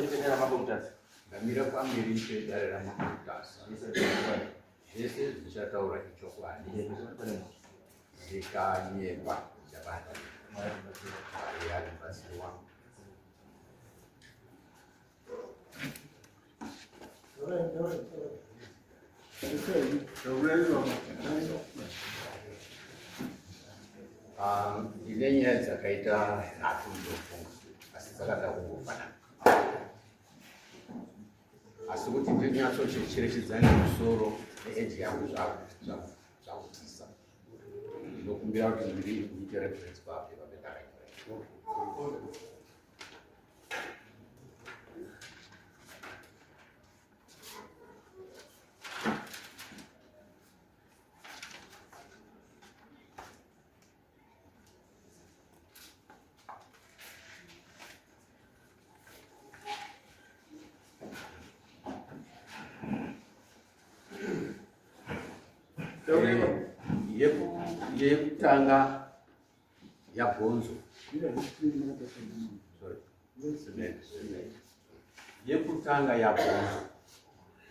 kuchipendera mabomutasi. Ngamira kwambiri kuchipendera mabomutasi. Zvese zvichataura chokwadi. Zvikanyekwa chabata. Ari basi wangu. Ine nyaya dzakaita nhatu ndofunga asi dzakada kungofanana, asi kuti ndinyatsocherechedzana musoro neeji yangu zvakutisa. Ndinokumbira kuti ndiite reference papepa petakaita. Yekutanga yabhonzo. Yekutanga yabhonzo.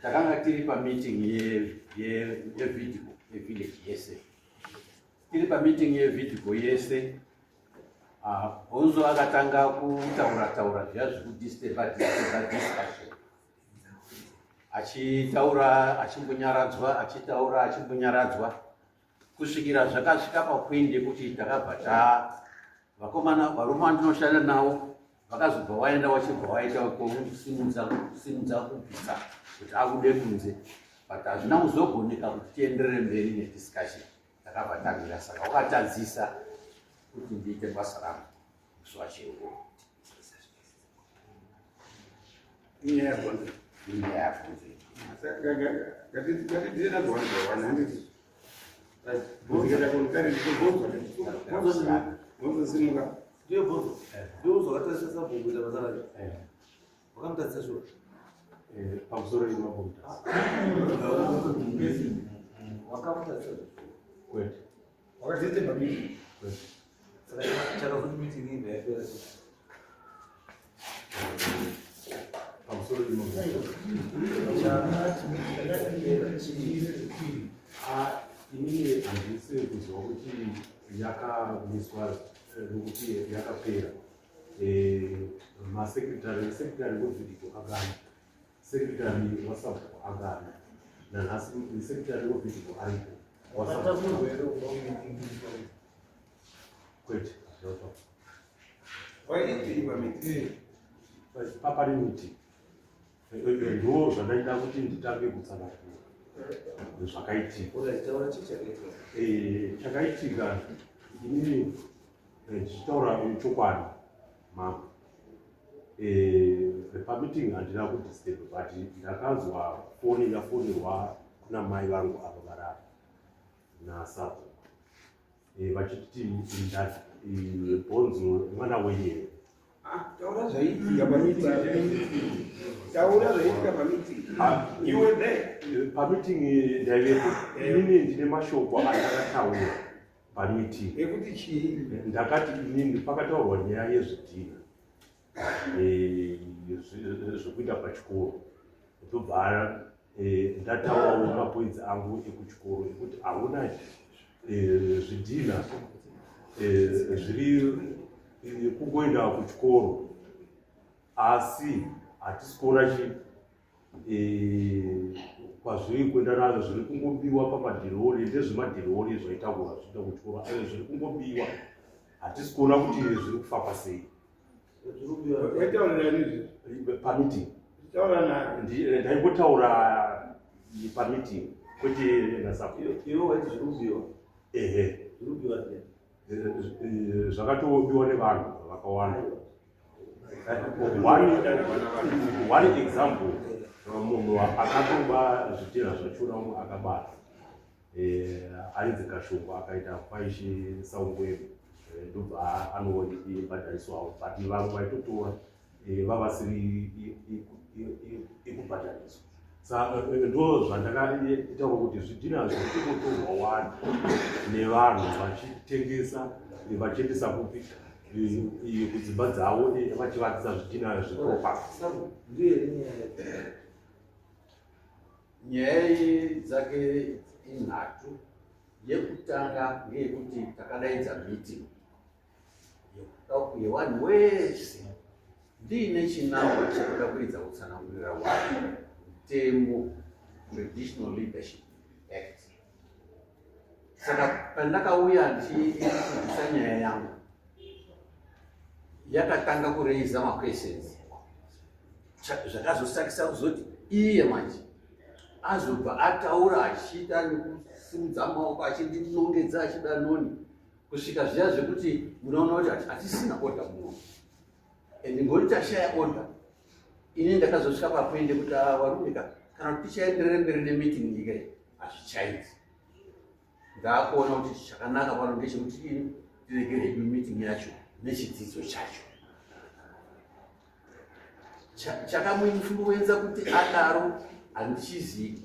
Takanga tiri pameeting village yese. Tiri pameeting yevidhico yese. Bhonzo akatanga kutaura zviya zvekudisturba discussion. Achitaura achimbonyaradzwa kusvikira zvakasvika papoint yekuti takabva vakomana varume vandinoshanda navo vakazobva waenda wachibva waita kusimudza kubvisa kuti akude kunze, but hazvina kuzogoneka kuti tienderere mberi nediscussion. Takabva tamira, saka wakatadzisa kuti ndiite basa rangu musi wacheuko. Inini handisi kuzwa kuti yakamiswa nokuti yakapera. Masekretari wevidhico akana, sekretari wasabhuku akana, nanhasi sekretari wevidhico aripo. Kwete papari miti ndo zvandaida kuti nditange kutsanangura zvakaitika. Chakaitika inini ndichitaura chokwadi mambo. Pameeting handina kudisturb, but ndakanzwa foni yafonirwa kuna mai vangu ava varara nasapo vachiti ndati Bhonzo mwana wenyewe. Taura zvaitika pameeting. Taura zvaitika pameeting. You were there. Pameeting ndaivepo. Inini ndine mashoko andakataura pameeting. Ekuti chii? Ndakati inini pakataurwa nyaya yezvidhina zvekuita pachikoro. Ndobva ndataurawo mapoints angu ekuchikoro ekuti hakuna zvidhina zviri kungoenda kuchikoro, asi hatisi kuona kwazviri kuenda nazvo zviri kungobiwa pamadhirori, ndezvemadhirori zvaitakurwa zviita kuchikoro, zviri kungobiwa, hatisi kuona kuti zviri kufamba sei. Pameeting ndaimbotaura pameeting kwete nasapo. Iwe waiti zviri kubiwa? Ehe, zviri kubiwa zvakatobiwa nevanhu vakawanda. One example, munhu akatoba zvidhina zvachona umwe akabata, ainzi Kashungu akaita Kwaishi Saungwero, ndobva anobhadhariswawo, but vamwe vaitotora vavasiri ikubhadhariswa. Saka ndo zvandakaitaura kuti zvidhina zviri kutorwa wani nevanhu vachitengesa vachiendesa kupi kudzimba dzavo vachivakisa zvidhina zvikopa. Nyaya dzake inhatu. Yekutanga ngeyekuti takadaidza meeting yevanhu wese ndiine chinangwa chekuda kuedza kutsanangurira vanhu mutemo Traditional Leadership Act. Saka pandakauya ndichidzidzisa nyaya yangu yakatanga kureiza maquestions zvakazosakisa kuzoti iye manje azobva ataura achiita nekusimudza maoko achindinongedza achida noni kusvika zviya zvekuti munoona kuti hatisina order muno, ende ngoti tashaya order ini ndakazosvika papoinde kuti varumika kana kuti tichaenderere mberi nemeeting nyika iyi hazvichaiti. Ndaakuona kuti chakanaka pano ndechekuti ini tiregere hedu meeting yacho nechidzidzo chacho. Chakamuinfluenza kuti adaro handichizivi,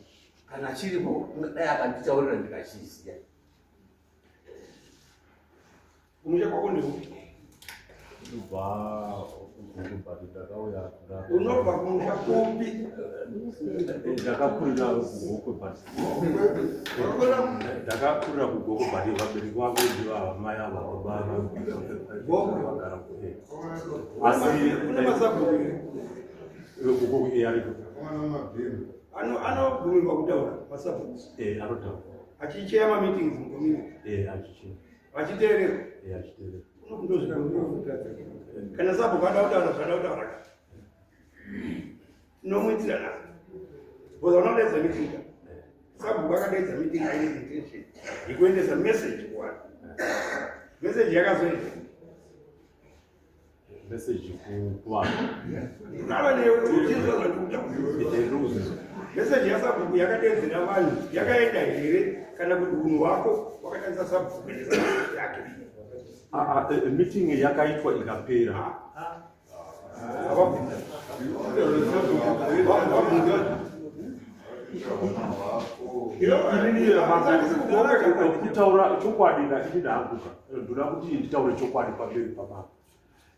kana chiripo dai akanditaurira ndikachiziya. Unoja kwako ndikuti Kubva kugubhati ndakauya unobva kumusha kupi? ndakakurira kugokobhati ndakakurira kugokobhati vabereki vangu ndivamai ava vagara kure asi Una masabhuku ariko anobvumirwa kutaura masabhuku anotaura achicheya mameetings mukomini achichina achiteerera achiteerera kana sabhuku ada kutaura zvada kutaura nomuitira nazo because unodaidza meeting sabhuku akadaidza meeting aine intention yekuendesa message kuvanhu. Message yakazoenda message kuvanhu ava neuzvizva zvatikuta message yasabhuku yakadedzera vanhu yakaenda here kana kuti unhu hwako wakatangisa sabhuku yake meeting yakaitwa ikapera kutaura chokwadi ndakiti ndaanguka ndoda kuti nditaure chokwadi pamberi pavanhu.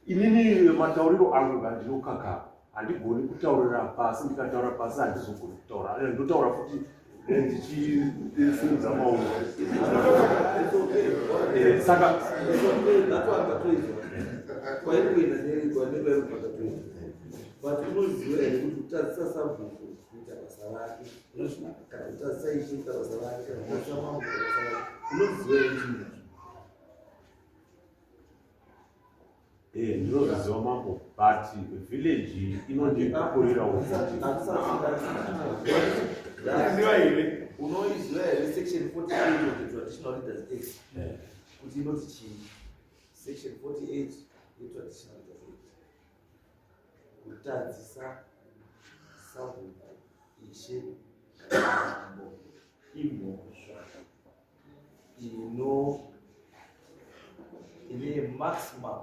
Inini matauriro angu ndinokaka, handigoni kutaurira pasi, ndikataura pasi handizogoni kutaura, ndotaura futi ndichisimudza maoko. Saka but unoziva here kuti kutadzisa sabhuku kuita basa rake, kana kutadzisa ichi kuita basa rake, kana kutadzisa mambo kuita basa rake, unoziva here chinhu ndinoziva mambo, but village inondikurirawo unoiziva here section 48 of the Traditional Leaders Act kuti inoti chii. Section 48 yeTradtional Leaders Act kutadzisa sabhuku ishe mambo imhosva ine maximum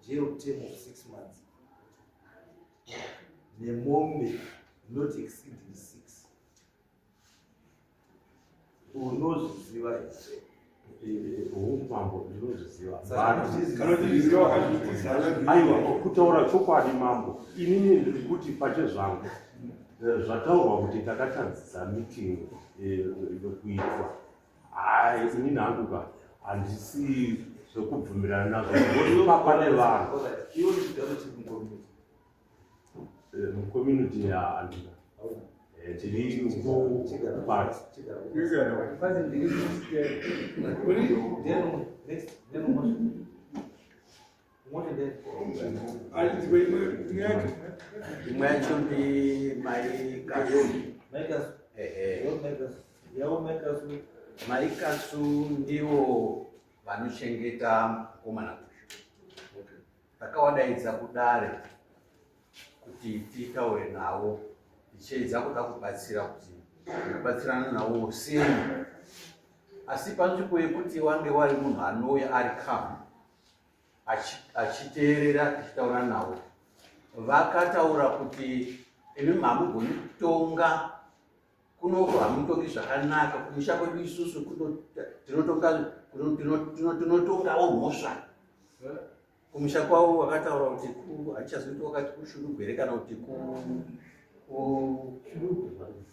jail term of 6 months nemombe not exceeding 6. Unozviziva mambo ndinozviziva. aiwa kutaura chokwadi mambo, inini ndiri kuti pachezvangu zvataurwa kuti takatadzisa meeting yokuitwa, inini hanguka handisi zvekubvumirana nazvo pane vanhu iwo nechigaro chiri mucommunity yahandina tiri mubati. imwe yacho ndi mai Kasu ndivo vanochengeta mukomana kusho. Takawadaidza kudare kuti titaure navo tichiedza kuda kubatsirana navo sei, asi panzvimbo yekuti wange wari munhu anouya ari calm achiteerera tichitaura navo, vakataura kuti imi hamugoni kutonga, kunoko hamutongi zvakanaka, kumusha kwedu isusu tinotongawo mhosva. kumusha kwavo vakataura kuti haichazoiti wakati kushurugwere kana kuti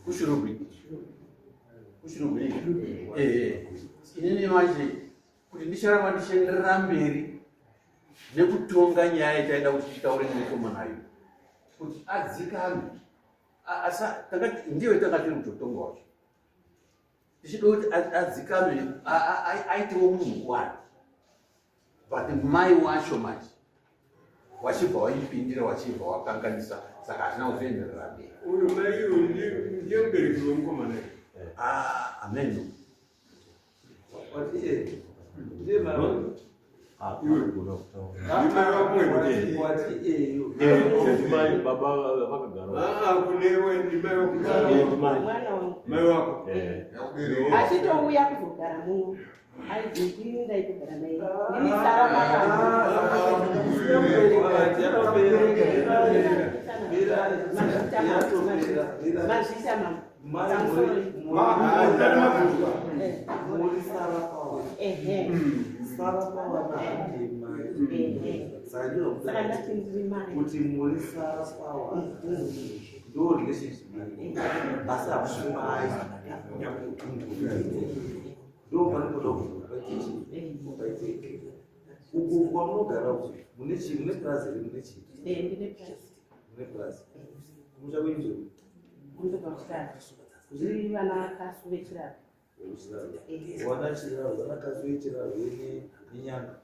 kushurugwi inini manje kuti ndicharamba ndichienderera mberi nekutonga nyaya yataida kuti titaure nemitoma nayo kuti adzikame ndiyo tanga tiri kutotonga wacho tichida kuti adzikame aitewo munhu wani but mai wacho manje wachibva waipindira wachibva wakanganisa saka hatina kuzoenderera mberi uyu mai uyu ndiye mubereki wemukomana amen achitouya kuzogara muno aidzikiri ndaitogara naye ini sara mazvita kuti muri sara pawa ndo relationship basi hakusvimai ndo panotoda kuzopaiteke uku kwamunogara uku mune chii mune plaza iri mune chii mune plaza kumusha kwenjeu kuziri vana kasu vechiraro wana chiraro wana kasu vechiraro nenyanga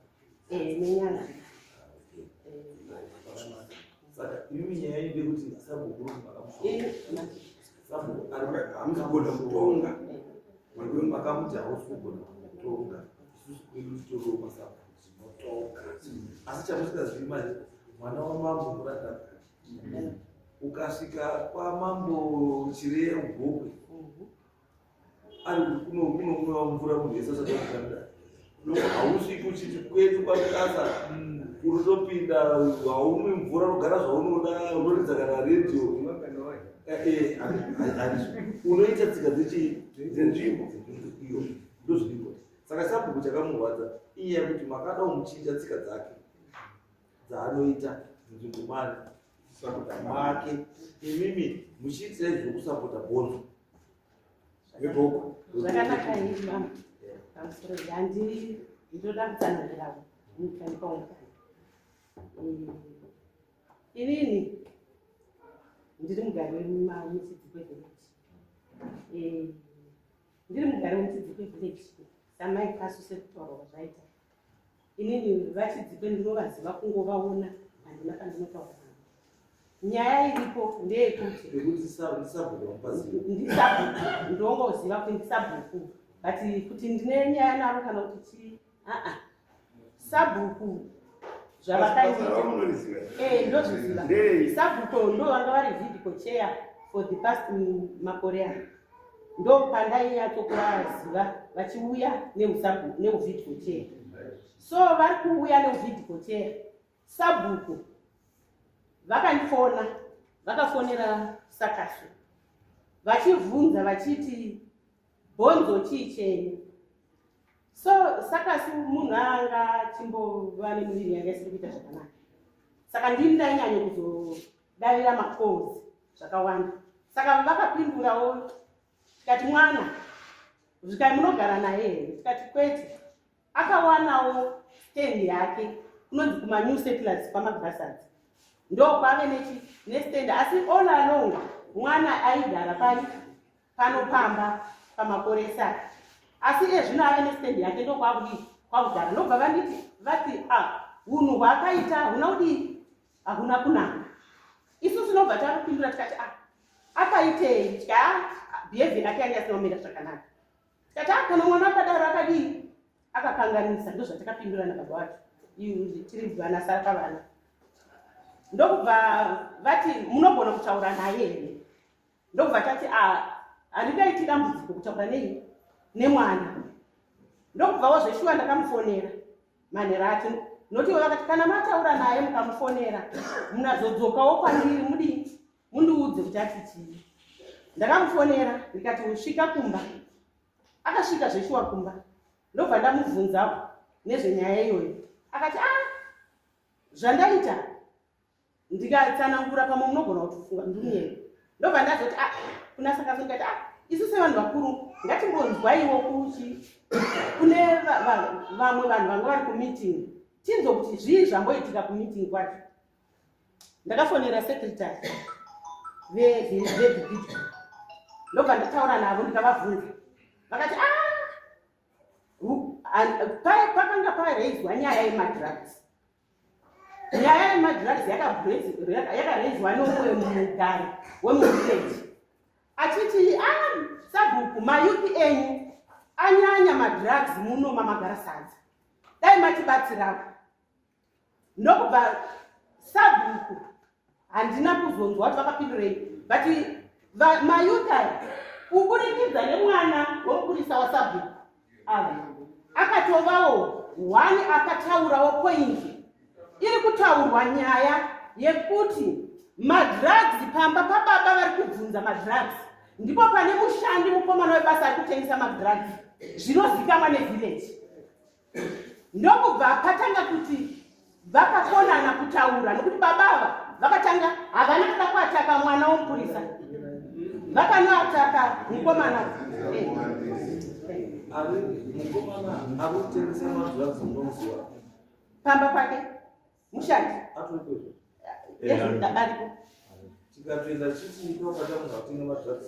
nenyanga saka imi nyaya ide kuti sabukuru amugona kutonga makamuti hausi kugona kutonga isusu kwedu titoroma sabu tinotonga asi chamusikazivi manje mwana wamambo muranda ukasvika kwamambo chireya ugokwe ari kunomwiwa mvura munhu wese asatokutanda hausviki uchiti kwedu kwamukasa urutopinda haumwi mvura unogara zvaunoda unoridza kana redio unoita tsika dzenzvimbo iyo ndozviripo saka sabhuku chakamurwadza iye kuti makada muchinja tsika dzake dzaanoita nzvimbo mari kusapota make imimi muchiitirai zvokusapota bhonzo vebhoko zvakanaka ii mama pamusoro handi ndoda kutsanangirawo mukanikaungana inini ndiri mugari wemuchidzi kwevhileji ndiri mugari wemuchidzi kwevhileji samai kasu sekutaura kwazvaita inini vachidzikwe ndinovaziva kungovaona handina pandinotaura navo nyaya iripo ndeyekuti ndisabhuku ndongoziva kuti ndisabhuku but kuti ndine nyaya naro kana kuti chii sabhuku zvavakaita ndozviziva sabhuku ndo vanga vari video chair for the past makore ano ndo pandainyatsokuvaziva vachiuya neuvideo chair so vari kuuya neuvideo chair sabhuku vakandifona vakafonera sakasu vachibvunza vachiti bhonzo chii chenyu so sakasu munhu anga chimbova nemuviri yanga isiri kuita zvakanaka saka ndini ndainyanya kuzodavira makozi zvakawanda saka vakapindurawo tikati mwana zvikai munogara naye here tikati kwete akawanawo stendi yake kunonzi kumanew settlers kwamagrassards ndo kwave nestand asi all along mwana aigara panopamba pamakore saka asi ezvino ave nestand yake ndo kwakugara ndobva vati unhu hwakaita huna kudii hahuna kunaka isusu nobva takapindura tikati akaitei tika behavior yake yanga asinomira zvakanaka tikati kana mwana akadaro akadii akakanganisa ndo zvatakapindura nababa wacho tiri vanasara pavana ndokubva vati munogona kutaura naye here ndokubva tati handingaiti dambudziko kutaura nei nemwana ndokubvawo zveshuwa ndakamufonera manhero ati notiwo vakati kana mataura naye mukamufonera munazodzokawo kwandiri mudii mundiudze kuti ati chii ndakamufonera ndikati usvika kumba akasvika zveshuwa kumba ndobva ndamubvunzawo nezvenyaya iyoyo akati zvandaita ndikatsanangura pamwe munogona kutofunga ndumuyero ndobva ndazoti kuna Sakasu ndikati isu sevanhu vakuru ngatimbonzwaiwo kune vamwe vanhu vanga vari kumeeting tinzwe kuti zvii zvamboitika kumeeting kwacho. Ndakafonera secretary vevhidho ndobva ndataura navo ndikavabvunza vakati pakanga pareizwa nyaya yemadrugs. Nyaya yemadrugs yakareizwa nomumwe mugari wemuvileji achiti Sabhuku mayuthi enyu anyanya madrugs muno mamagara sadza dai matibatsirapo. Ndokubva Sabhuku handina kuzonzwa kuti vakapindurei but mayuthi aya kuburikidza nemwana womupurisa waSabhuku akatovawo one akataurawo pointi iri kutaurwa nyaya yekuti madrugs pamba pababa vari kubvunza madrugs ndipo pane mushandi mukomana webasa ari kutengesa madrugs zvinozikamwa nevillage. Ndokubva patanga kuti vakakonana kutaura nokuti babava vakatanga havana kuda kuataka mwana womupurisa vakanoataka mukomana akutengesa madrugs munomuziva pamba pake mushandi aripo. tikatoenda chiti tobata munhu akutenga madrugs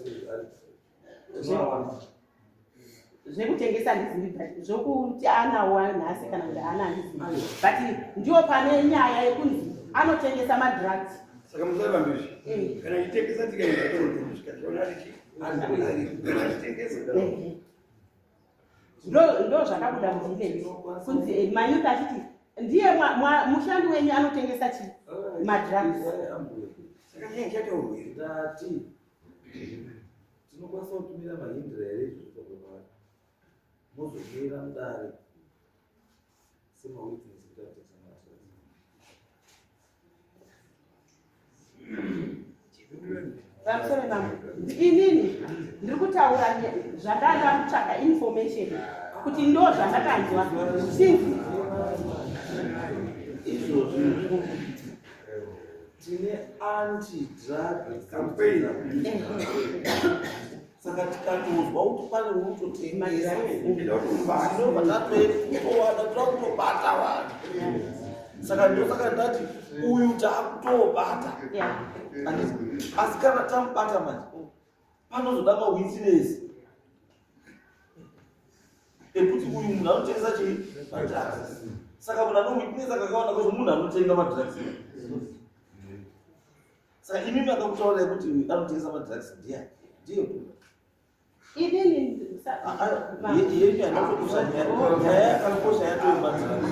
zvekutengesa ndizivi zvokuti anawo nhasi kana kuti haana handizivi but ndiwo pane nyaya yekunzi anotengesa madrugs. Saka musava mbizvi kana itengesa tikaenda tonotomusvika ndo zvakabuda muvillage kunzi mayuthi achiti ndiye mushandi wenyu anotengesa chi madrugs. Saka nyaya chataurwei ndati tinokwanisa kutumira mahindira here izvozvo mozogera mudare semawitness kutatesa vamusore vangu inini ndiri kutaura zvakanga mutsvaga information kuti ndo zvandakanzwa sinzi izvozvo tine anti-drug campaign. Saka tikatozwa kuti pane unototengesa zvinobva tatowana tokutobata vanhu. Saka ndosaka ndati uyu taakutobata asi kana tamubata manje panozoda mawitness ekuti uyu munhu anotengesa chii madrugs. Saka munhu anowitness akakaona kuti munhu anotenga madrugs. Saka imimi akakutaurai kuti anotengesa madrugs ndiye inini yenyu yanatokusha nyaya yakakosha yatoimadrugs.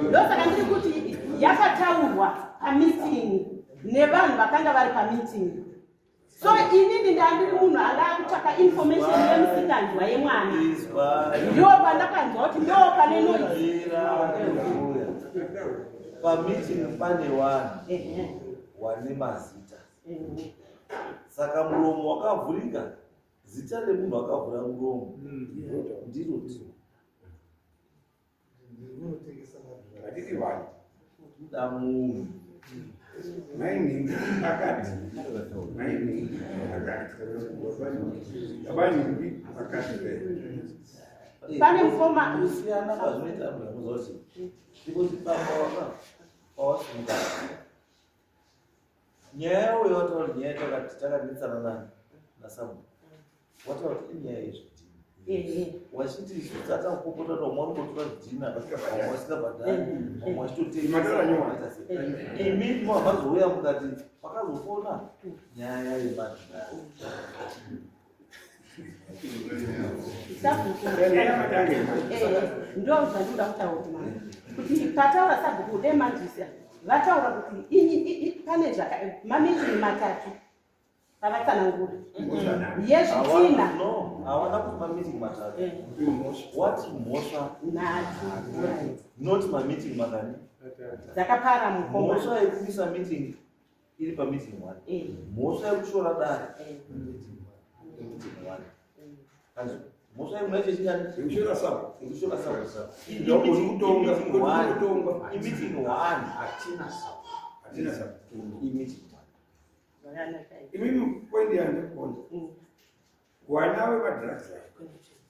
ndosaka ndiri kuti yakataurwa pameeting nevanhu vakanga vari pameeting. So inini ndandiri munhu anga kutsvaka information yemusikanzwa yemwana ndo pandakanzwa kuti ndo pane noise pameeting pane vanhu wane mazita. Saka muromo wakavhurika zita remunhu akavhura muromo ndiro hatiti vanhu da munhu mainhingi akati abanhingi akati pane mufoma kusiyana pazvinoita munhu amuzoti ndikuti pamba wawasimuka nyaya yawo yawataura kuti nyaya takaditsana naSabhuku wataura kuti inyaya yezvidhina wachiti tata kupopota kuti wamwe unotora zvidhina vamwe vasikabhadhari vamwe vachitotengesa. Imi mavazouya mukati pakazofona nyaya yemadhari ndo zvandinoda kutaura kuti pataura Sabhuku demanzisa vataura kuti pane mameeting matatu pavatsanangura yezvidhina hawana kuti mameeting matatu wati mhosva nhatu not mameeting makani dzakapara mukoma. mhosva yekumisa meeting iri pameeting 1 mhosva yekushora dare meeting 1 Musai mwacho chingani Kushora sabu. kushora sabu. Ndio kutonga Meeting one hatina sabu. Hatina sabu. Meeting Imimi point yangu kwanza. Wanawe madrasa.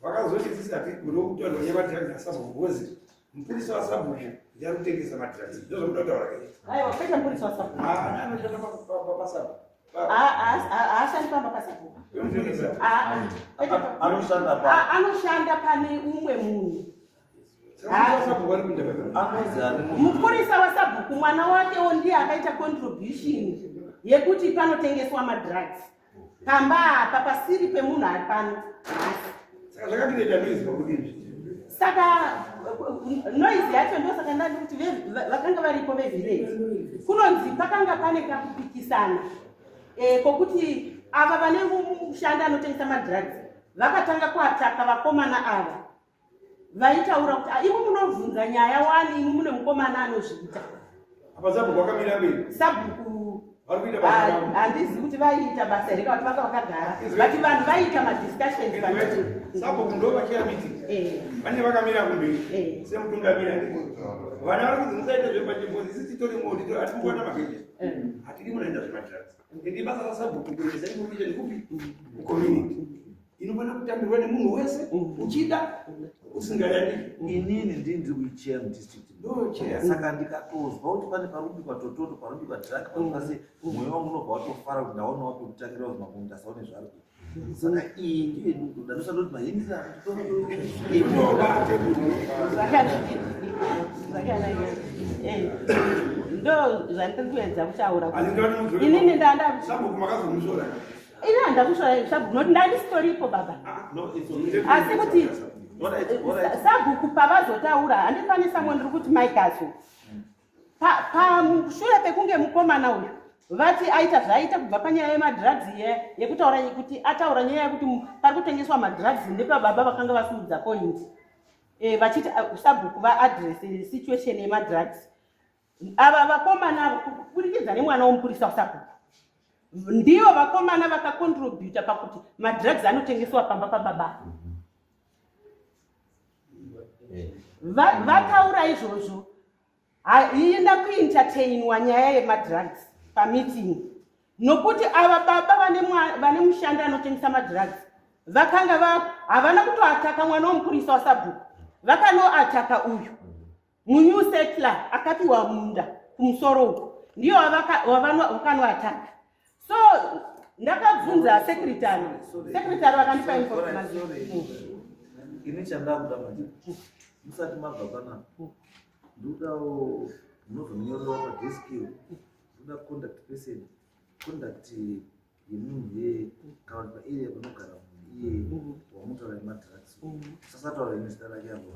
Wakazoti sisi ati kutoa ndio madrasa sasa ngozi. Mpulisi wa sabu yarutengesa madrasa. Ndio mtoto wake. Hayo pesa mpulisi wa sabu. Anataka papa sabu. Ashandi pamba sabu. Anoshanda pane umwe munhu. Mupurisa wa Sabhuku mwana wakewo ndiye akaita contribution yekuti panotengeswa madrugs. Pamba apa pasiri pemunhu ari pano. Saka noise yacho ndio saka ndati kuti vakanga varipo vevillage. Kunonzi pakanga pane kakupikisana. Kokuti ava vane mushanda anotengesa madrugs vakatanga kuataka vakomana ava. Vaitaura kuti imo munovhunza nyaya wani imo mune mukomana anozviita. Apa Sabhuku wakamira mberi. Sabhuku handizivi kuti vaiita basa here kuti vanga vakagara. Vati vanhu vaiita madiscussions pamiti. Sabhuku ndo vachiya meeting. Vane vakamira kumberi. Semutungamira ndiko. Vana vari kuti musaita zvepachimbozi sisi titori modi atikuona mageje. Hatidi munaenda zvemadrags. Ndi basa raSabhuku kuendesa information kupi? Community. Inofana kutambirwa nemunhu wese uchida usingayadi. Inini ndiri kuichair district. Ndo chair. Saka ndikatozwa kuti pane parumbi kwatototo parumbi kwadhiraka pakasi mwoyo wangu unobva watofara kuti ndaona wapi kutangira kuti mamundu asaone zvari kuita. Saka iyi ndiyo inoda ndosada kuti mahindira ndo zvandiri kuedza kutaura kuti inini ndanda Sabhuku makazomusora. ina handakusvara Sabhuku noti ndandisitoripo baba. Asi kuti Sabhuku pavazotaura handifanisa ndiri kuti maikaso pamushure pekunge mukomana uyu vati aita zvaaita kubva panyaya yemadrugs yekutaura kuti ataura nyaya yekuti pari kutengeswa madrugs ndepababa vakanga vasimudza point vachiti Sabhuku vaadrese situation yemadrugs. Ava vakomana kuburikidza nemwana womupurisa waSabhuku ndivo vakomana vakakontributa pakuti madrugs anotengeswa pamba pababa. Vataura izvozvo haina kuentertainwa nyaya yemadrugs pameeting nokuti ava baba vane mushanda anotengesa madrugs vakanga havana kutoataka mwana womupurisa waSabhuku vakanoataka uyu munew settler akapiwa munda kumusoro uku ndiyo vakanoataka. So ndakabvunza secretary vakandipa information. Ini chandakuda manje musati mabva panapa ndodawo munozonyorera padeski ndoda contact person contact yemunhu kana paarea panogara munhu iye wamutaura nemadrugs sasataura nezita rake apo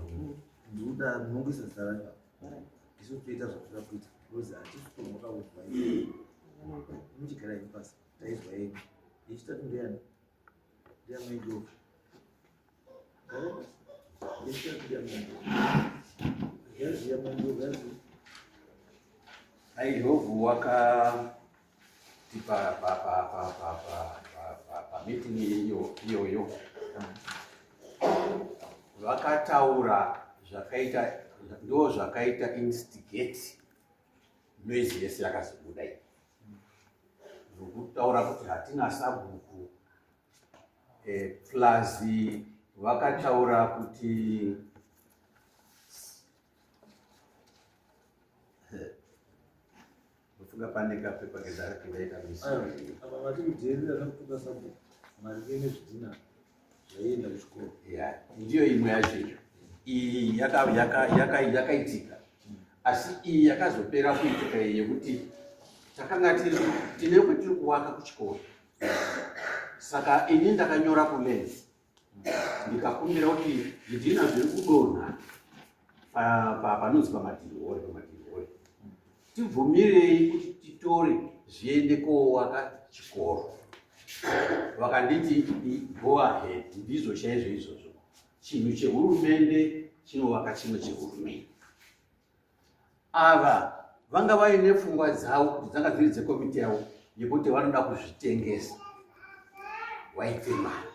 ndoda munongoisa zita rake isu toita zvatoda kuita because hatisi kutomuka kuti muchigara imi pasi taizwa yenyu yechitatu ndeyani ndeyamaijo Aihovu wakati meeting iyoyo vakataura zvakaita ndo zvakaita instigate noise yese yakazobuda iyi nokutaura kuti hatina Sabhuku plus vakataura kuti kufunga pane kapepa kezara kivaita misiri apa matikuteerera nakutuka Sabhuku maringe nezvidhina zvaienda kuchikoro. Ndiyo imwe yacho iyi yakaitika asi iyi yakazopera kuitika yekuti takanga tine kwetiri kuwaka kuchikoro saka ini ndakanyora kulenzi ndikakumbira kuti zvidhina zviri kudonha panonzi pamadhirihori tibvumirei kuti titore zviende kowaka chikoro. Vakanditi go ahead ndizvo chaizvo izvozvo chinhu chehurumende chinovaka chimwe chehurumende. Ava vanga vaine pfungwa dzavo kuti dzanga dziri dzekomiti yavo yekuti vanoda kuzvitengesa waite mari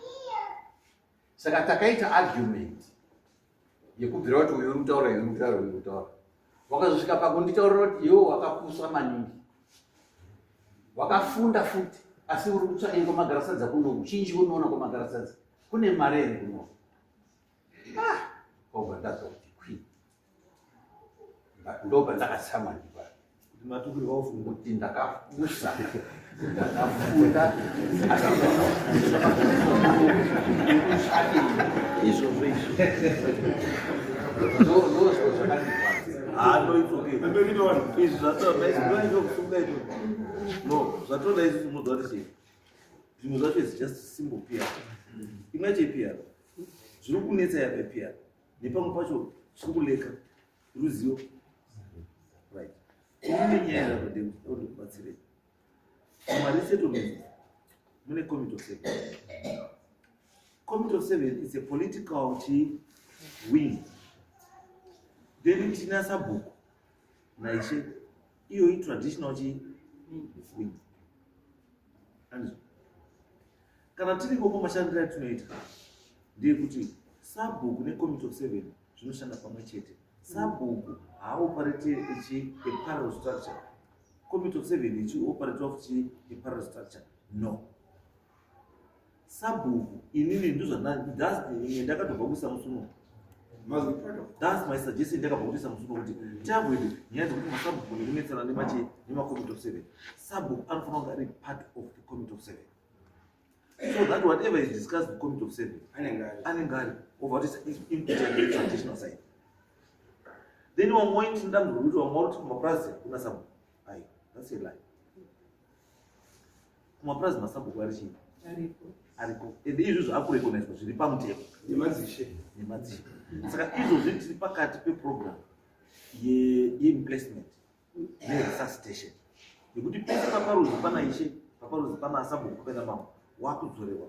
Saka takaita argument yekubvira kuti uyu uri kutaura uyu uri kutaura uyu uri kutaura. Wakazosvika pakunditaurira kuti iwe wakapuswa maningi, wakafunda futi, asi uri kutsvaka kwamagarasadza kuno uchinji unoona kwamagarasadza kune mare iri kuno. Kwabva ndazwa kuti kwi ndobva ndakatsama ndipa kuti ndakapusa ndakafunda izvozvo ndozvo zvakandikwadza. izvi zvatokusunga izvo no zvatoda izvi zvinodza kuti chii zvimwe zvacho is just simple PR. Imwe yacho PR zviri kunetsa yape PR nepamwe pacho zviri kuleka ruzivo right. Ine nyaya yakubatsirei maresettlement mune Committee of 7. Committee of 7 is a political wing. Then tina sabhuku naishe iyo traditional wing. And kana tiriko kumashandira tunoita ndeyekuti sabhuku neCommittee of 7 zvinoshanda pamwe chete. Sabhuku haoperate a parallel structure. Committee of 7 ichioperate a parallel structure. No. Sabhuku inini ndakatobva kusamusuno. That's my suggestion. Ndakabva kusamusuno kuti tiavoid nyaya dzekuti masabhuku nekunetsana nemaCommittee of 7. Sabhuku anofanira kunge ari part of the Committee of 7. So that whatever is discussed in the Committee of 7 anenge ari over this important traditional side. Then one point in terms of kumaprazi kuna sabhuku. Aye, that's a lie. Kumaprazi masabhuku ari chii? Ariko. And izvo zvakurecognizwa zviri pamutemo nemadzishe. Saka izvozvi tiri pakati peprogram yeimplacement neresuscitation yekuti pese paparuzi pana ishe, paparuzi pana sabhuku pena mamwe wakudzorewa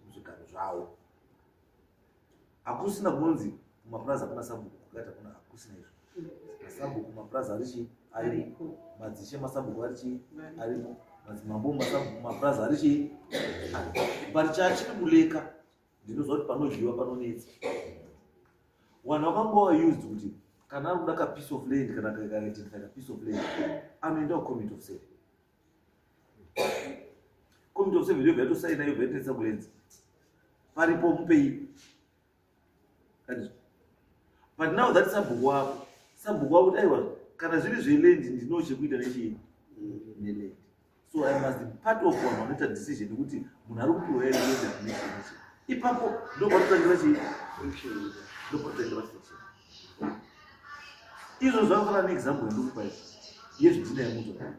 muzvigaro zvavo. Hakusina kunzi kumapurazi hakuna sabhuku kukati hakuna, hakusina izvo. Masabhuku kumapurazi arichi ariko, madzishe masabhuku arichi ariko, madzimambo mapurazi arichi ariko. But chachiri kuleka ndinozva kuti panozviwa panonetsa. Vanhu vakanga used kuti kana ari kuda ka piece of land kana kaidentify ka piece of land anoenda kuCommittee of 7. Committee of 7 yobva yatosaina yobva yatonetsa kulenzi paripo mupei. But now that sabhuku wavo kuti aiwa kana zviri zvelendi ndino chekuita neland. So I must be part of one wanoita decision kuti munhu ari kupiwa here land ipapo ndopatotangira chii ndopatangira friction. Izvo zvakafanana neexample yandikupa yezvidhina yemotokari.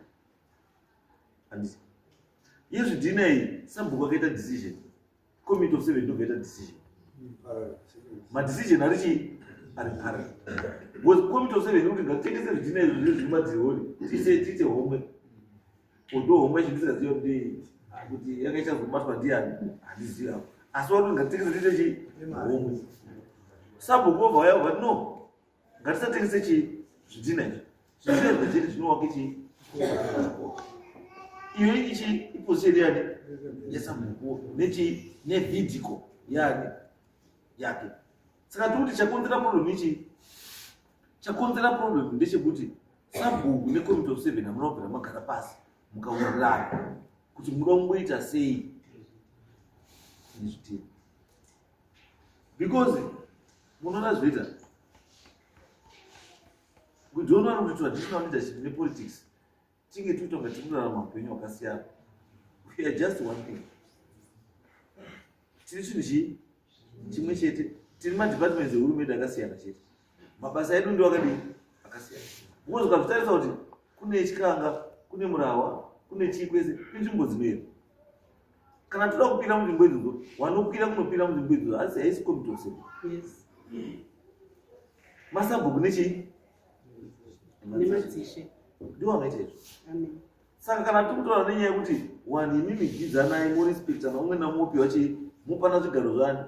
Handisi yezvidhina iyi sabhuku akaita decision, Committee of 7 ndobva yaita decision. Madecision ari chii ari parallel. Because Committee of 7 ndokuti ngatitengese zvidhina izvo zvemadzihori tiite homwe. Odo homwe chindisingaziva kuti yakaita zobatwa ndiani handizivi hapo. Asi watu ngatitengese tiite chii homwe. Sabhuku wobva wayabva no ngatisatengese chii zvidhina izvi. Zvidhina zvakachete zvinovake chii iyo ichi iposition yani yesabhuku nechi nevidiko yani yake. Saka tikuti chakonzera problem ichi, chakonzera problem ndechekuti sabhuku neCommittee of 7 hamunobvira magara pasi mukawirirana kuti munoda kumboita sei nezvitini. Because munoona zvoita we don't want to traditional leadership nepolitics tinge tuitonga tikurarama upenyu hwakasiyana. We are just one thing. Tiri chinhu chimwe chete. Tiri madepartments ehurumende akasiyana chete. Mabasa edu ndiwo akasiyana. Because ukazvitarisa kuti kune Chikanga, kune Murawa, kune Chikwese, inzvimbo dzinoenda. Kana toda kupira munzvimbo idzodzo, vanopira kunopira munzvimbo idzodzo, asi haisi Committee of 7. Yes. Masabhuku nechii? Nemadzishe. Ndiwo anoita izvo. Amen. Saka kana tikutora nenyaya yekuti wani imimi gidzanai morispecta naumwe namupiwa chii mupana zvigaro zvani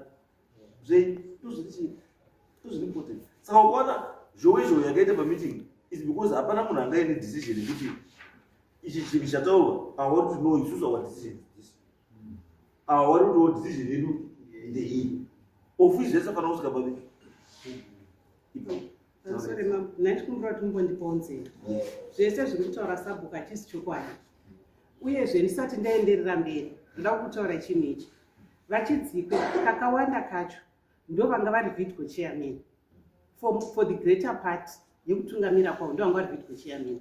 ndozviri important. Saka ukaona zhowe yakaita pameeting is because hapana munhu angaine decision yekuti ichi chinhu chataurwa awari kuti no isusu our decision is this. Awari kuti decision yedu ndei ofisi zvese fanira kusvika pavi sorry mam nandikumbira kuti mumbondibonzera zvese zviri kutaura sabhuku hachisi chokwadi uyezve ndisati ndaenderera mberi ndoda kutaura chinhu ichi vachidzikwe kakawanda kacho ndo vanga vari video chairman for the greater part yekutungamira kwavo ndo vanga vari video chairman.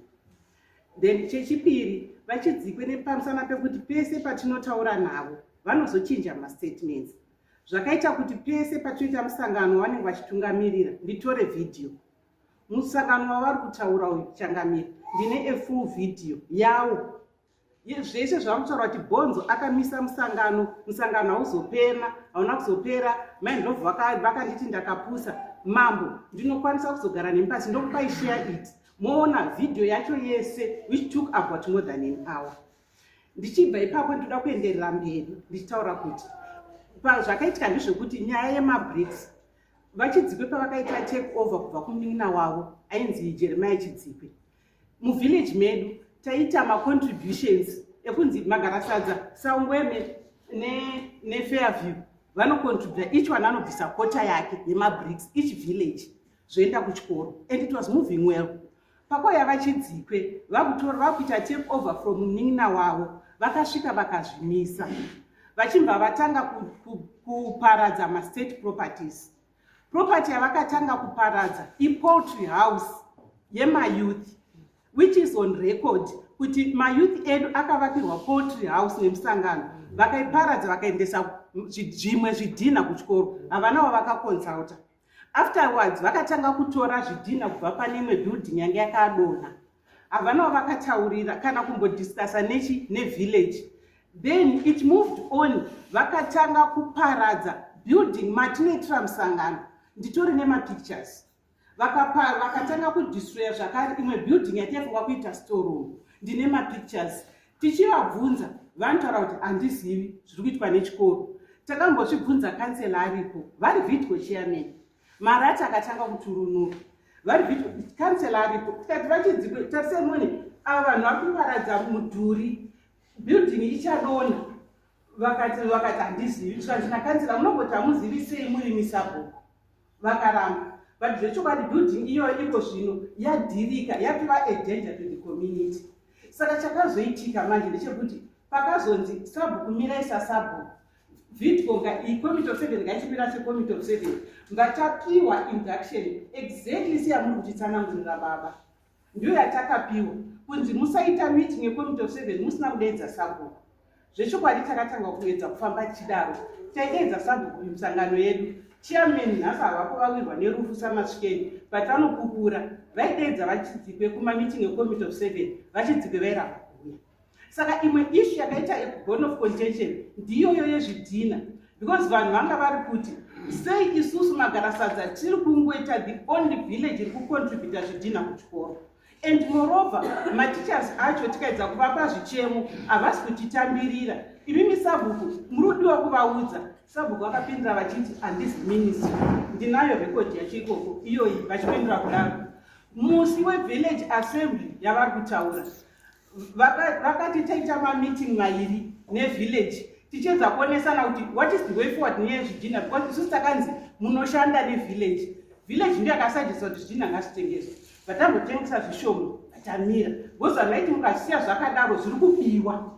Then chechipiri vachidzikwe nepamusana pekuti pese patinotaura navo vanozochinja mastatements zvakaita kuti pese patinoita musangano vanenge vachitungamirira nditore video musangano wavari kutaura uyu changamira ndine full video yavo zvese zvavakutaura kuti Bonzo akamisa musangano hauzopera hauna kuzopera maindlovu vakanditi ndakapusa mambo ndinokwanisa kuzogara nemupasi ndokupai share it moona video yacho yese which took about more than an hour. Ndichibva ipapo ndoda kuenderera mberi ndichitaura kuti zvakaitika ndezvekuti nyaya yemaBRICS vachidzikwe pavakaita take over kubva kumunin'ina wavo ainzi Jeremiah Chidzikwe muvillage medu taita macontributions ekunzi Magarasadza Sangweme neFairview vanocontributa each one anobvisa kota yake yemaBRICS each village zvoenda kuchikoro and it was moving well. Pakauya vachidzikwe vakuita take over from munin'ina wavo vakasvika vakazvimisa vachibva vatanga kuparadza mastate properties. Property yavakatanga kuparadza ipoultry house yemayouth which is on record kuti mayouth edu akavakirwa poultry house nemusangano vakaiparadza vakaendesa zvimwe zvidhina kuchikoro havana wavakakonsulta. Afterwards vakatanga kutora zvidhina kubva pane imwe building yange yakadonha havana wavakataurira kana kumbodiscussa nevillage. Then it moved on vakatanga kuparadza building matinoitira musangano nditori nemapictures vakatanga kudistroya zvakare imwe building yataifunga kuita storeroom ndine mapictures. Tichivabvunza vanotaura kuti handizivi zviri kuitwa nechikoro. Takambozvibvunza kansela aripo vari video chairman marati akatanga kuturunura vari video kansela aripo tikati vachidzikwe tarisemone ava vanhu vari kuparadza mudhuri building ichadonha vakati handizivi zvanzina kansela munogoti hamuzivi sei muri misabhuku vakaramba but zvechokwadi building iyoyo iko zvino yadhirika yapiva a danger to the community. Saka chakazoitika manje ndechekuti pakazonzi sabhuku miraisa sabhuku vidco committee of 7 ngaichipira secommittee of 7 ngatapiwa induction exactly seyamuri kutitsanangurira baba ndiyo yatakapiwa kunzi musaita meeting yecommittee of 7 musina kudeedza sabhuku. Zvechokwadi takatanga kuedza kufamba chidaro taideedza sabhuku musangano yedu chairman nhasi havako vawirwa nerufu samasvikeni but vanopupura vaideedza vachidzikwe kumameeting ecommittee of 7 vachidzikwe vairamba kuuya. Saka imwe issue yakaita bone of contention ndiyoyo yezvidhina because vanhu vanga vari kuti sei isusu Magarasadza tiri kungoita the only village iri kucontributa zvidhina kuchikoro and moreover mateachers acho tikaedza kuvapa zvichemo havasi kutitambirira. Imimi sabhuku murudiwa kuvaudza sabhuku vakapindura vachiti handisi ministry ndinayo record yacho ikoko iyoyi vachipindura kudaro. Musi wevillage assembly yavari kutaura vakati taita mameeting mairi nevillage tichiedza kuonesana kuti what is the way forward nezvidhina because isusu takanzi munoshanda nevillage ndiyo yakasajisa kuti zvidhina ngazvitengeswe vatambotengesa zvishoma vatamira because vanaiti mukasiya zvakadaro zviri kubiwa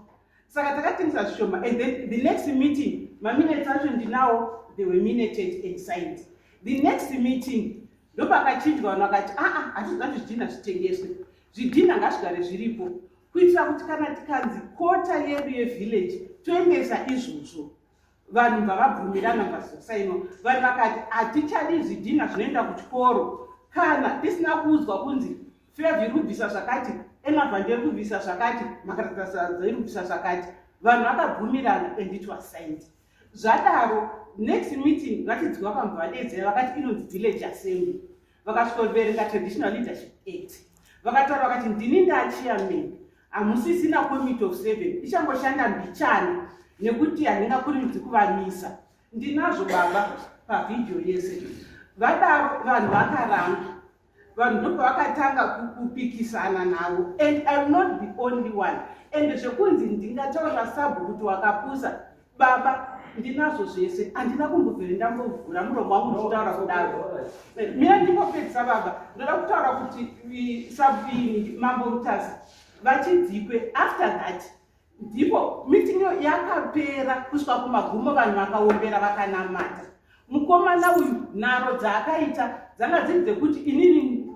saka takatengesa zvishoma and then the next meeting maminutes acho ndinawo they were minuted and signed. The next meeting ndopakachinjwa vanhu vakati hatizva kuti zvidhina zvitengeswe zvidhina ngazvigare zviripo kuitira kuti kana tikanzi kota yedu yevillage toendesa izvozvo vanhu vavabvumirana vazosainwa vanhu vakati hatichadi zvidhina zvinoenda kuchikoro kana tisina kuzwa kunzi Fairview iri kubvisa zvakati Enavhandi iri kubvisa zvakati Magarasadza iri kubvisa zvakati vanhu vakabvumirana and it was signed. Zvadaro next meeting vachidzwa pamwe vadedzera vakati inonzi village assembly vakasvika kuverenga traditional leadership act vakataura vakati ndini ndachairman hamusisina committee of 7 ichangoshanda mbichani nekuti handingakurimidzi kuvamisa ndinazvo baba pavidhio yese. Vadaro vanhu vakaramba vanhu ndopavakatanga kupikisana navo and I will not be only one and zvekunzi ndingataura sabhuku kuti wakapusa baba ndinazvo zvese handina kumbobviri ndambovhura muromo wangu ndichitaura kudaro. Mina ndingopedzisa baba, ndoda kutaura kuti sabini mambo Mutasi vachidzikwe. After that ndipo meeting yakapera kusvika kumagumo, vanhu vakaombera vakanamata. Mukomana uyu nharo dzaakaita dzanga dziri dzekuti inini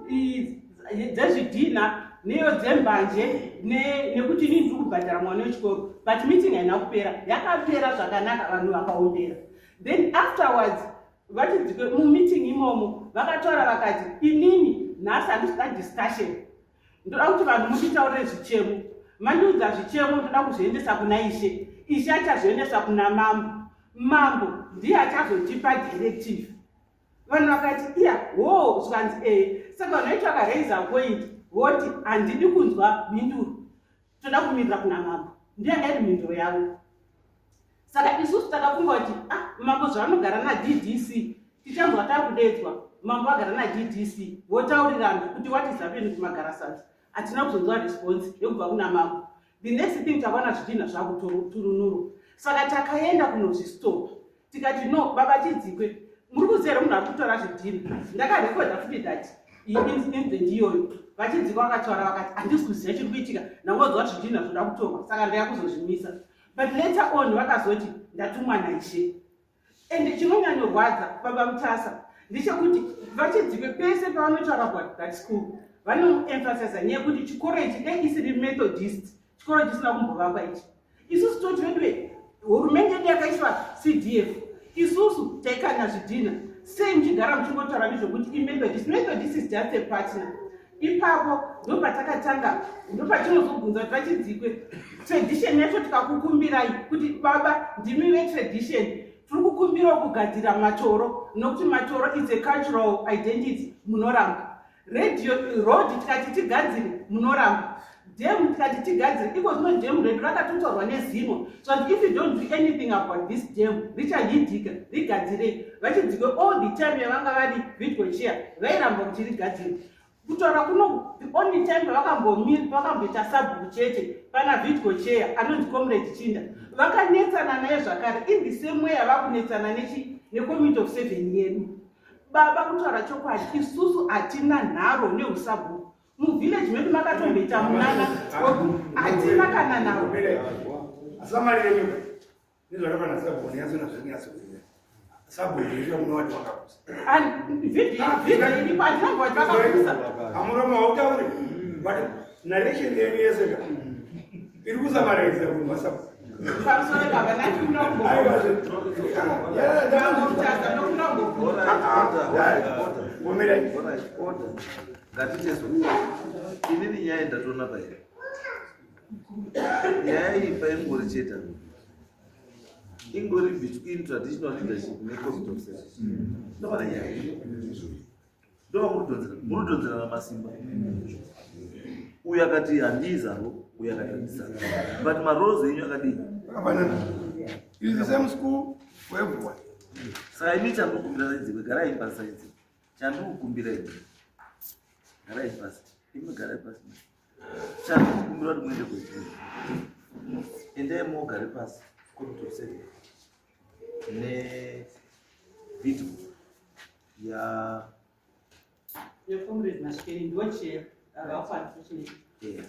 dzezvidhina neyo dzembanje nekuti inini ndiri kubhadhara mwana wechikoro, but meeting haina kupera, yakapera zvakanaka, vanhu vakaombera. Then afterwards vachidzikwe mumeeting imomo vakataura vakati inini nhasi handisida discussion, ndoda kuti vanhu muchitaurire zvichemo, mandiudza zvichemo ndoda kuzviendesa kuna ishe, ishe achazviendesa kuna mambo, mambo ndiye achazotipa directive. Vanhu vakati iya zvikanzi saka vanoita vakareisa point voti handidi kunzwa mhinduro, toda kumirira kuna mambo, ndiye anga iri mhinduro yavo. Saka isusu takafunga kuti mambo zvavanogara naDDC tichanzwa takudedzwa, mambo agara naDDC votaurirana kuti what is happening kumagarasati, hatina kuzonzwa response yekubva kuna mambo. The next thing takaona zvidhina zvakuturunuru, saka takaenda kunozvistopa tikati no baba Chidzikwe, muri kuzera munhu ari kutora zvidhina. Ndakarekodha futi that incident iyoyo, Vachidzikwe vakataura vakati handisi kuziva chiri kuitika, ndangonzwa zvidhina zvoda kutorwa, saka ndaya kuzozvimisa. But later on vakazoti ndatumwa naishe. And chinonyanyorwadza baba Mutasa ndechekuti Vachidzikwe pese pavanotaura that school vanoemphasize nyaya yekuti chikoro ichi dai isiri Methodist, chikoro chisina kumbovakwa ichi. Isusu totwedwe hurumende yedu yakaiswa CDF, isusu taikanya zvidhina, sei muchigara muchingotaura nezvokuti iMethodist. Methodist is just a partner. Ipapo ndopatakatanga, ndopatinozobvunza kuti Vachidzikwe tradition yacho tikakukumbirai kuti baba ndimi vetradition, tiri kukumbira kugadzira matoro, nokuti matoro is a cultural identity, munoramba. Road tikati tigadzire, munoramba. Dam tikati tigadzire, iko zvino dam redu rakatotorwa nezimo. So if you don't do anything about this dam, richahindika, rigadzire. Vachidzikwe all the time yavanga vari Vidco chair, vairamba kuti rigadzire. Kutaura kuno, the only time vakamboita sabhuku chete pana Vidco chair anonzi Comrade Chinda, vakanetsana naye zvakare in the same way yavakunetsana necommunity of 7 yedu. Baba kutaura chokwadi, isusu hatina nharo neusabhuku. Muvillage medu makatomboita munana, hatina kana nharo. Asamarire mimi nizvakapana sabhuku yazona zvinyasokuziva. Sabhuku ndizvo munowati wakakusa. And video iripo hatinamboti vakakusa. Amuroma hautauri, but narration yenu yeseka iri kusamaraiza munhu wasabhuku. Pamusoro baba natinongo. Ngatitezwe inini nyaya ndatoona pairi, nyaya iyi paingori chete, ingori between traditional leadership necommunity of service. Ndopana nyaya ndova muridonzerana masimba. Uyu akati handizaro, uyu akati handizaro, but marose enyu akadii It is the same school for everyone. Saka ini chandokumbira Vachidzikwe, garai pasi Vachidzikwe, chandokumbira ini garai pasi, imi garai pasi, chandokumbira kuti muende kuchikoro, endai mogare pasi community of service neVidco Comrade Mashikeni ndiwo chair avafanire.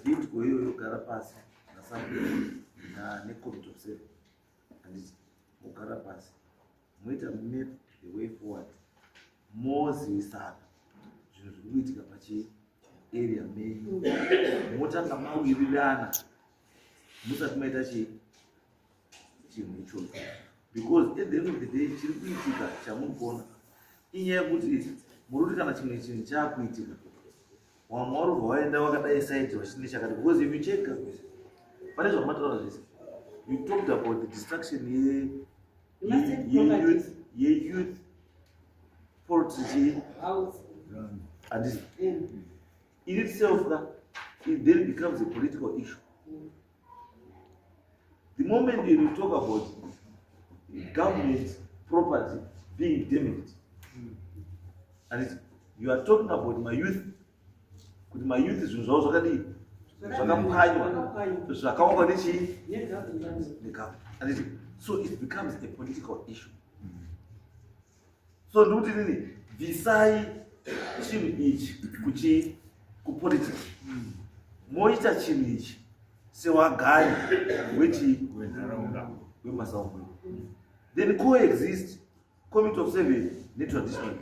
Vidco iyoyo gara pasi nasabhuku necommunity of service, handiti mogara pasi moita map the way forward, mozivisana zvinhu zviri kuitika pachiarea menyu, motanga mawirirana musati maita chinhu ichocho, because at the end of the day chiri kuitika chamunoona inyaya yekuti muri kuti kana chimwe chinhu chaakuitika wamwe vari kubva waenda wakadai saiti vachine chakati, because if you check pane zvamataura zvese, you talked about the destruction youth politics and in itself it then becomes a political issue. The moment you talk about government property being damaged, and you are talking about my youth, kuti my youth is zvakadii zvakapwanywa zvakawakwa negovernment. And so it becomes a political issue. So nduti nini visai chinhu ichi kupolitics moita chinhu ichi sewagari wemasaumu then coexist committee of 7 netraditional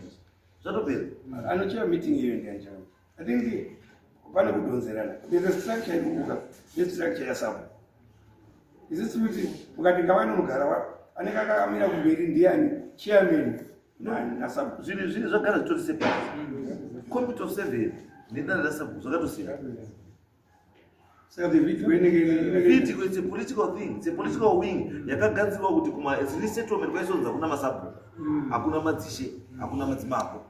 zvatopera anocheva meeting iyo ndianjaa I think pane kudonzerana there's a structure inomuka nestructure yasamu isisi kuti ukati ngavanonogara anenge akakamira kumberi ndiani chairman nasabu zvinhu zvagara zvitori separate committee of 7 nedare rasabu zvakatosiyana. saka the video inenge it's a political thing, it's a political wing yakagadzirwa kuti kuma resettlement kwaisonza kuna masabu hakuna madzishe hakuna madzimambo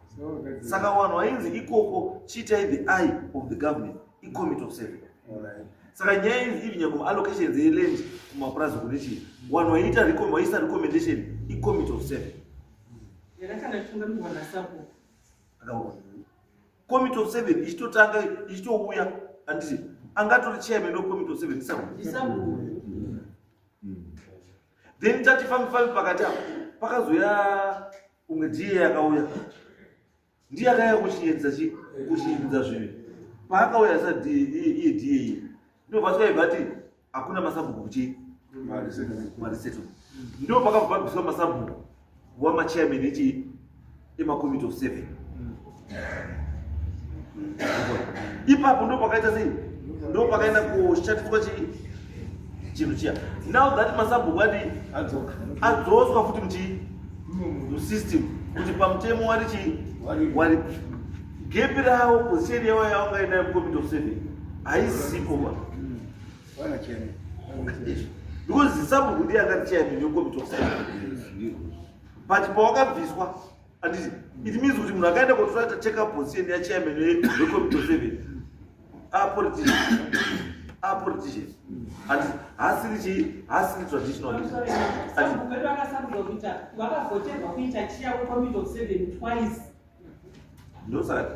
saka wanhu ainzi ikoko chiitai the eye of the government committee of 7. Saka nyaya idzi ibhinya kuma allocations eland kumapurazi kunechii wanhu waisa recommendation committee of 7 committee of 7 ichitotanga ichitouya anditi angatori chairman wecommittee of 7 isabu then tatifambi pakati apo pakazoya umwe DA yakauya ndiye akauya kuchiedza zvinhu paakauya sa iye DA ndobva tikaibvati hakuna masabhuku kuchi mariseto ndo pakabva bviswa masabhuku wamachairman emacommittee of 7 ipapo ndo pakaita sei ndo pakaenda kushandiswa chinhu chiya now that masabhuku adi adzoswa futi musystem kuti pamutemo wari gepi ravo position yavo yavangaenda committee of 7 haisipo because zisabhuku ndiye angati chairman wecommittee of 7 but pawakabviswa anditi it means kuti munhu akaenda kotoata check up position yachairman wecommittee of 7 apolitician and hasiri traditional no sir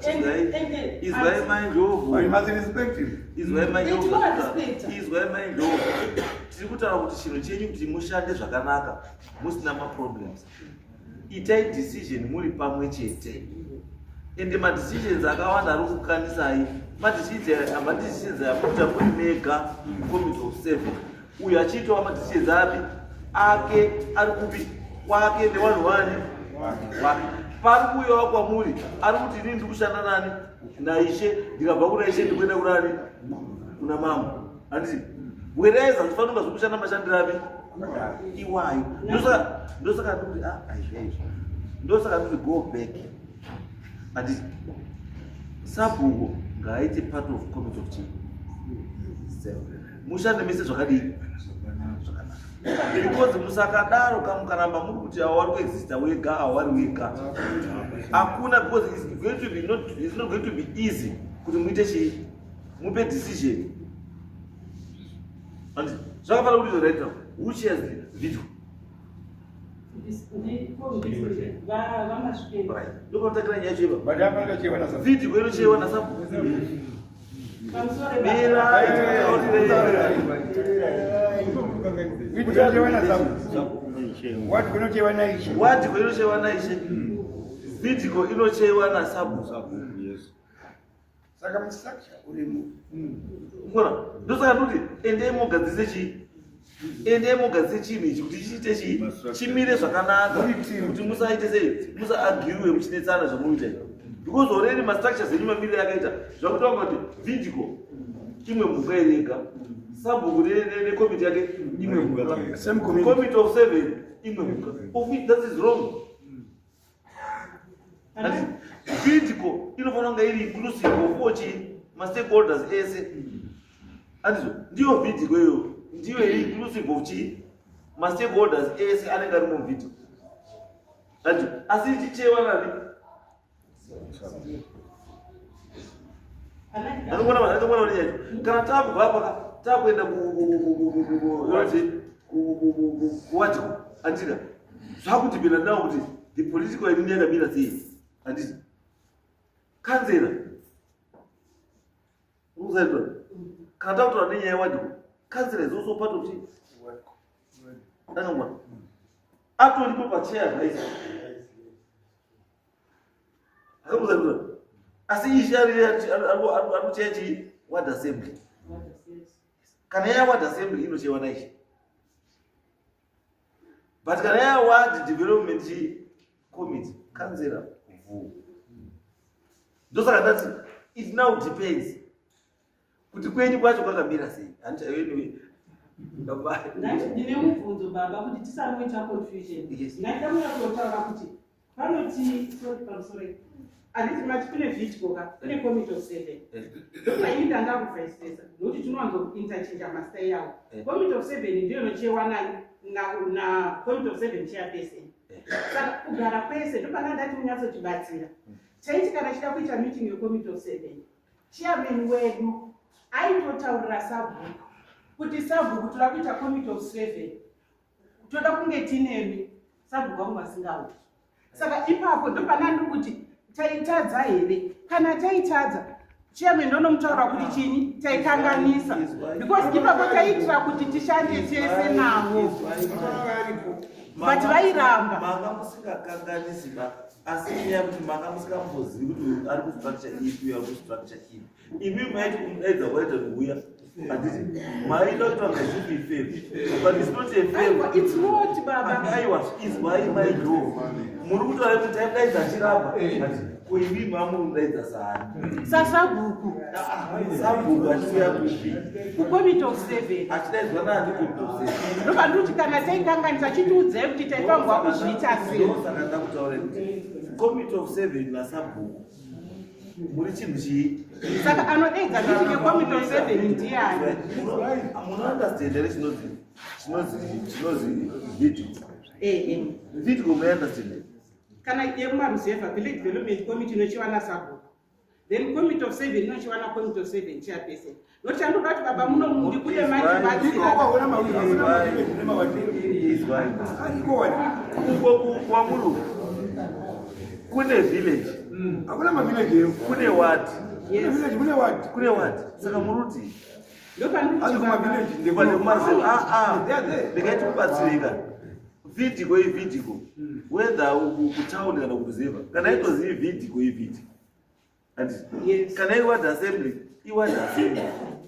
is why my job you must respect him is why my job tiri kutaura kuti chinhu chenyu kuti mushande zvakanaka musina maproblems itai decision muri pamwe chete ende madecisions akawanda ari kukanisai madecisions aputa muri mega committee of 7 uyo achiitawo madecisions api ake ari kupi kwake nevanhu vani wake pari kuuyawo kwamuri ari kuti inini ndikushanda nani naishe ndikabva kuna ishe ndikuenda kunani kuna mambo handiti wereza ndifanira zvokushanda mashandiro api iwayo ndosaka ndikuti aizvaizvo ndosaka ndikuti go back handiti sabhuku ngaaite part of committee of 7 mushande mese zvakadii because musakadaro kamukaramba muri kuti awari kuexista wega awari wega hakuna because it's not going to be easy kuti muite chii mupe decision and zvakafanira kuti right now who shares the video ndokunotakira nyaya cheva video inocheiwa nasabu wadhiko inocheiwa naishe vidhiko inocheiwa nasabu saka mustructure urimu ngona ndosaka ndoti endei mogadzise chinhu ichi kuti chiite chimire zvakanaka kuti musaite sei musaagiwe muchinetsana zvamuita because already mastructures enyu mamiriro yakaita zvakuti wanga kuti vidhiko imwe mhuka irega sabhuku nekomiti yake imwe mhuka committee of 7 imwe mhuka of which that is wrong vidhiko inofanira kunge iri inclusive of ochi mastakeholders ese andizvo ndiyo vidhiko iyo ndiyo inclusive of chi mastakeholders ese anenge ari muvidhiko andizvo asi ichicheiwa nani anongona vanyacho kana tabva apa takuenda kuwadhiko andika zvakudhipenda nawo kuti the political enemy yakamira sei handiti kanzera uzaitwa kana takutaura nenyaya yewadhiko kanzera is also part of chi Ndakangwa. Atoripo pachair advisor. Akamuza kuti asi ishi ari chechi ward assembly. Kana ya ward assembly inochewa na ishi. But kana ya ward development committee councillor kuvu. Ndosaka ndati it now depends. Kuti kwenye kwacho kwakamira sei. Anyway. Ndine mubvunzo baba kuti tisanoita confusion. Ndaida muda kutotaura kuti panoti sorry. Anditi mati kune vitkoka kune committee of 7. Ndopaini ndangakuvhaisesa nokuti tinowanzo interchange mastay yawo. Committee of 7 ndiyo inochewa na committee of 7 chairperson. Saka kugara kwese ndopana ndati munyatsotibatsira. Chaiti kana chida kuita meeting yecommittee of 7. Chairman wedu aitotaurira sabhuku kuti sabhuku toda kuita committee of 7. Toda kunge tinemi sabhuku wangu asingauti. Saka ipapo ndopana ndiri kuti taitadza here kana taitadza chairman ndonomutaura kuti chini taikanganisa because ipapo taitira kuti tishande tese navo but vairamba manga musingakanganisi ba asi nyaya kuti manga musikambozivi kuti ari kustructure ipi uye ari kustructure ipi imi maiti kumudaidza kwaita kuuya handiti mainoitwa ngazipi favor but it's not a favor. It's not baba aiwa izwai maidho muri kutaura kuti taidaidza chiramba kuivi mamudaidza sani sasabhuku sabhuku achiuya kuipi kucommittee of 7 achidaidzwa naani committee of 7 ndoba ndikuti kana taikanganisa chitiudzai kuti taifambwa kuzviita sei. Saka ndakutaura kuti committee of 7 nasabhuku muri chinhu chii. Saka anodaidza meeting yecommittee of 7 ndiani? Munounderstand here chinozi vidco. Vidco munounderstand. Kana yekumaruzevha village development committee inochiwa nasabhuku then committee of 7 inochiwa na committee of 7 chairperson. Nokuti andoda kuti baba muno kune kwamuru kune village hakuna mavillage kune ward kune ward saka muruti ndingaiti kubatsirika vidhiko ividhiko whether kutauni kana kuziva kana itozivi vidhiko ividhiko kana iward assembly iward assembly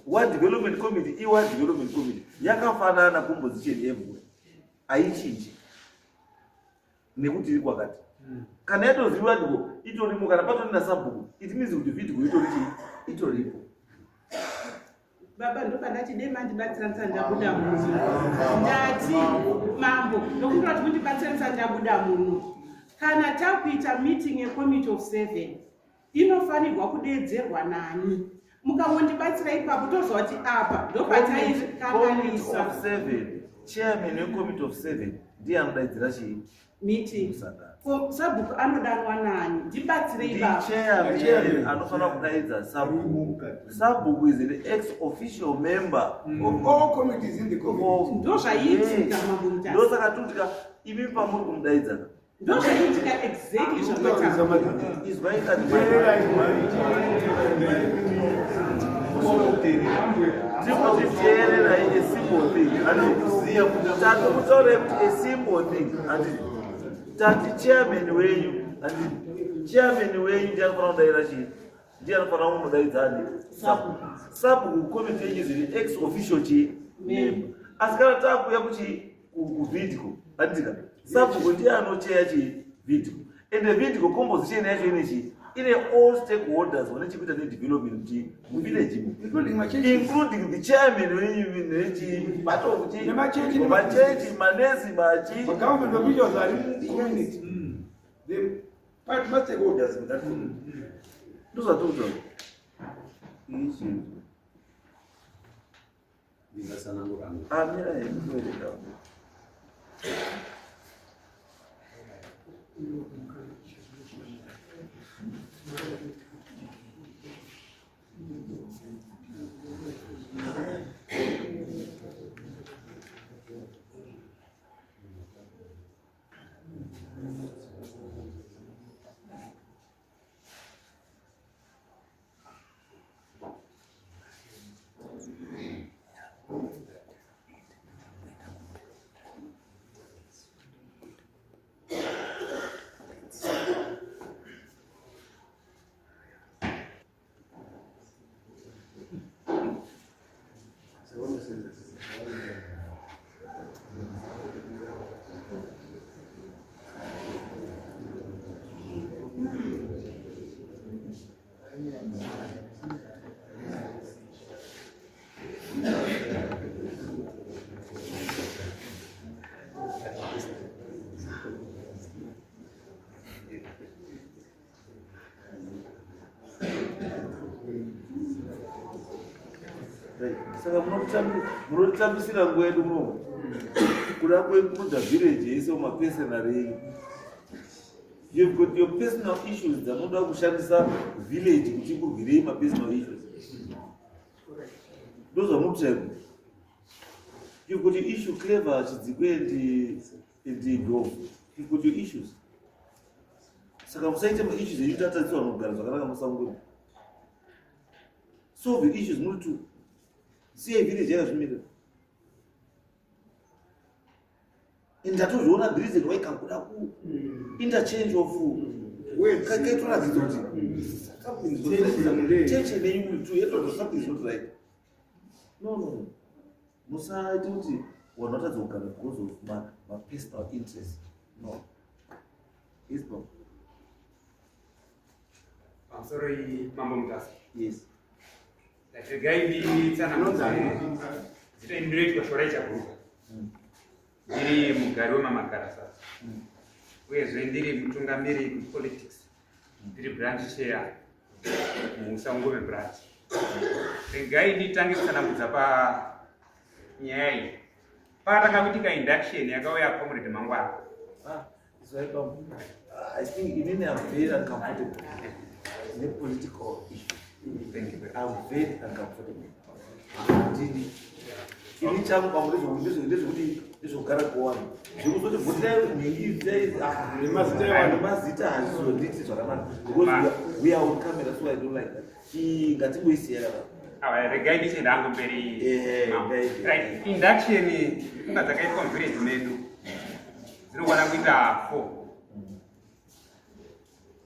ward development committee iward development committee yakafanana composition yemuwe haichinji nekuti iri kwakati kana yatoziva ndiko itorimo kana patori nasabhuku it means kuti vidhiko itoripo. Baba ndoba ndati dema ndibatsiranisa ndabuda muno ndati mambo ndokuti kuti ndibatsiranisa ndabuda muno kana takuita meeting yecommittee of 7 inofanirwa kudeedzerwa nani mukangondibatsira ipapo toziva kuti apa ndopataikanganisa 7 chairman wecommittee of 7 ndiye anodaidzira chii meeting sabhuku anodanwa nani ndibatsire ipapo chairman anofanira kudaidza sabhuku. Sabhuku is an ex-official member of all committees in the committee. Ndozvaiitika mabunta. Ndosaka tutika imi pamuri kumudaidzana. Ndozvaiitika exactly zvakataura. Izwaika ndikutiteerera a simple thing. Andikuziya kuti tatomutaurei kuti a simple thing. Tati chairman wenyu ndiye anofanira kudaira chii ndiye anofanira kumudaidzani sabhuku committee yenyu ziri ex official chi member asi kana takuya kuvidhiko handika sabhuku ndiye anocheya chi vidhiko ende vidhiko composition yacho inechi ine all stakeholders vane chekuita nedevelopment muvillage including the chairman wenyu nechi machechi manesi machi government officials are in the community. The part stakeholders in that community. ndozvatuta amira yekutoereka Saka munotambisira nguva yedu muno kuda kwekuda village yese mumapersonal. You've got your personal issues dzanoda kushandisa village kuti kurwirei personal issues. Those are not. You've got your issue clever chidzikwe and growth. You've got your issues. Saka musaite issues enyutatadziwa vanogara zvakanaka musango. Solve the issues muri tu. Siya village yakazvimira. Indatozviona bridge waikakuda ku interchange of kakaitora kuti tension yenyu tu yeto something is not right. No. Musaite kuti wanotadza kugara because of my personal interest. No. It's not. I'm sorry, Mambo Mutasi. Yes. The guy needs an answer. It's in great Koshoreka group. Ndiri mugari wemamakara sasa. Uyezve ndiri mutungamiri politics. Ndiri branch chair musango branch. The guy nditange kusanambudza pa nyaya iyi. Patanga kuitika induction yakauya comrade Mangwara. It's right. I think even I'm very uncomfortable in a political issue. Thank you. I'm very uncomfortable. Ini changu kamu ndezvekuti ndizvogara kuwana zvekuzoti bhutai nemazita hazvizonditi zvakanaka because we are on camera so I don't like that. Ngatimboisiya kana regai ndichenda hangu mberi induction kunga dzakaitwa muvillage medu dzinokwana kuita 4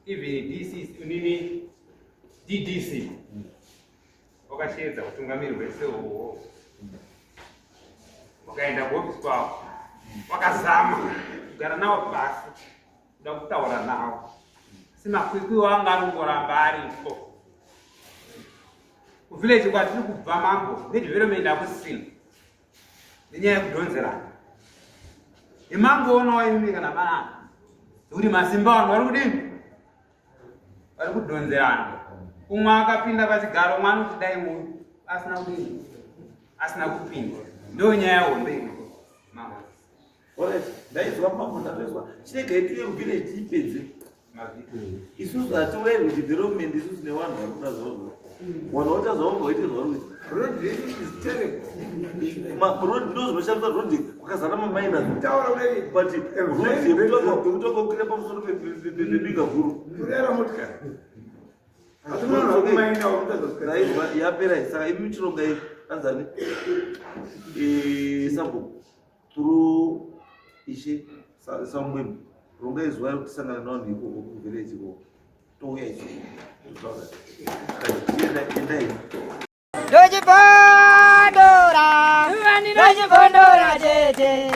even DDC wakashedza utungamiri hwese uhwo wakaenda kuofisi kwavo wakazama kugara navo pasi kuda kutaura navo asi makwikwi wanga arongoramba aripo kuvillage kwatiri kubva mambo nedevelopment akusina nenyaya yekudhonzerana imangoona waimika nabanana nekuti masimba vanhu vari kudini vari kudhonzerana umwe akapinda pachigaro umwe anoti dai munhu asina kudini asina kupinda ndonyaya hombe mama ndaizwa mamundavezwa chirega itu yevillage ipedze isusu hatiweri development isusu nevanhu varikuda zvavo vanhu vaita zvavo vaite zvavari ndo zvinoshamisa rodi kwakazara mamaina but rodi yekutoka ukwira pamusoro pebiga guru yapera saka imi michironga anzani sambo turu ishe samwemu ronga izuva rokutisangana navanhu ikoko kuvillage ikoko touya isu endai Dojipondora jeje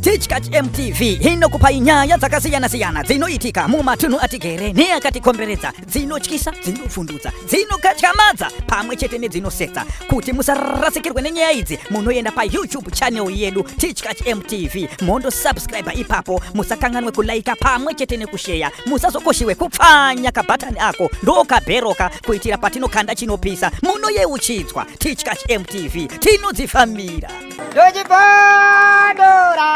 Teachcat MTV inokupa inyaya dzakasiyana-siyana dzinoitika mumatunhu atigere neakatikomberedza, dzinotyisa, dzinofundutsa, dzinokatyamadza pamwe chete nedzinosetsa. Kuti musarasikirwe nenyaya idzi munoenda pa YouTube channel yedu Teachcat MTV mondo subscribe ipapo, musakanganwe kulaika pamwe chete nekushare, musazokoshiwe kupfanya kabhatani ako ndokabheroka kuitira patinokanda chinopisa munoyeuchidzwa. Teachcat MTV tinodzifamira. Dojipondora